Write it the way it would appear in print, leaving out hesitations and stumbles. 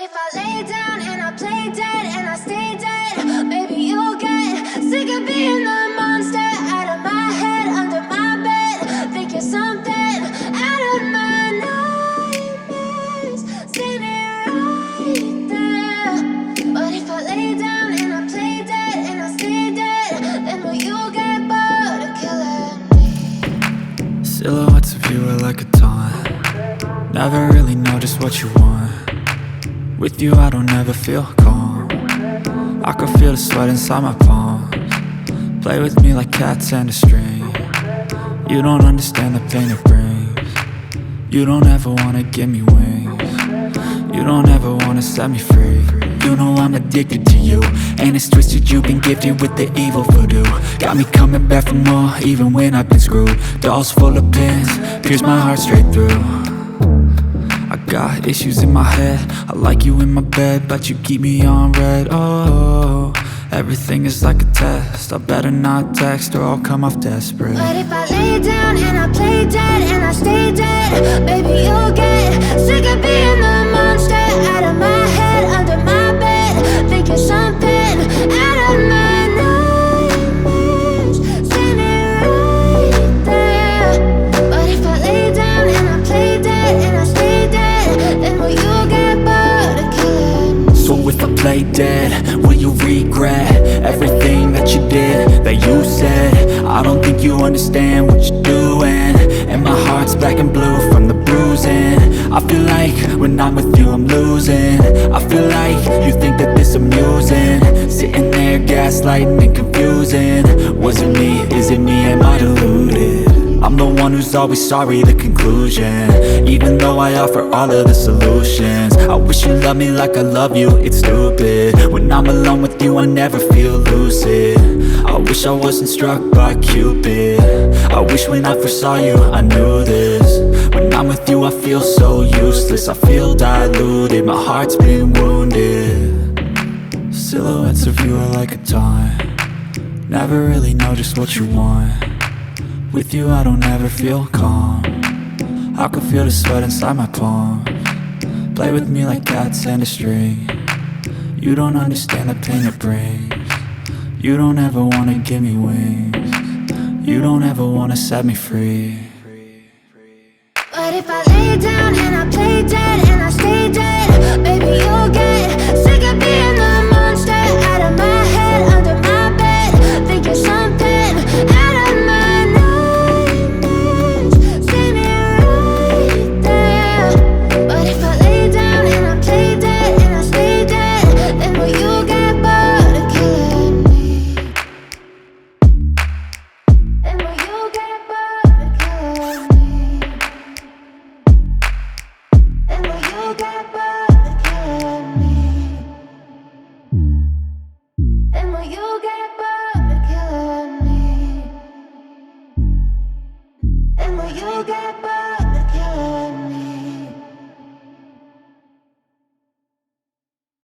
if I lay down and I play dead and I stay dead, maybe you'll get sick of being the monster out of my head, under my bed. Think you're something out of my nightmares, standing right there. But if I lay down and I play dead and I stay dead, then will you get bored of killing me? Silhouettes of you are like a taunt. Never really know just what you want. With you I don't ever feel calm. I can feel the sweat inside my palms. Play with me like cats and a string. You don't understand the pain it brings. You don't ever wanna give me wings. You don't ever wanna set me free. You know I'm addicted to you, and it's twisted, you've been gifted with the evil voodoo. Got me coming back for more, even when I've been screwed. Dolls full of pins, pierce my heart straight through. I got issues in my head, I like you in my bed, but you keep me on red. Oh, everything is like a test, I better not text or I'll come off desperate. But if I lay down and I play dead and I stay dead, baby you'll get sick of being the monster out of my head, under my bed. Think you're something out of my nightmares, standing right there. But if I lay down and I play dead and I stay dead, then will you get bored of killing me? So if I play dead, will you regret everything that you did, that you said? I don't think you understand what you're doing, and my heart's black and blue from the bruising. I feel like when I'm with you I'm losing. I feel like you think that this amusing, sitting there gaslighting and confusing. Was it me? Is it me? Am I deluded? I'm the one who's always sorry, the conclusion. Even though I offer all of the solutions, I wish you loved me like I love you, it's stupid. When I'm alone with you I never feel lucid. I wish I wasn't struck by Cupid. I wish when I first saw you I knew this. When I'm with you I feel so useless, I feel diluted, my heart's been wounded. Silhouettes of you are like a taunt. Never really know just what you want. With you I don't ever feel calm. I can feel the sweat inside my palms. Play with me like cats and a string. You don't understand the pain it brings. You don't ever wanna give me wings. You don't ever wanna set me free. But if I lay down and I play dead and I stay dead, baby you'll get sick of being the monster out of my head, under my bed. Think you're something out of my nightmares, standing right there. But if I lay down and I play dead and I stay dead, then will you get bored of killing me? Then will you get bored of killing me? Then will you get bored of killing me? Then will you get bored of killing me? Then will you get bored?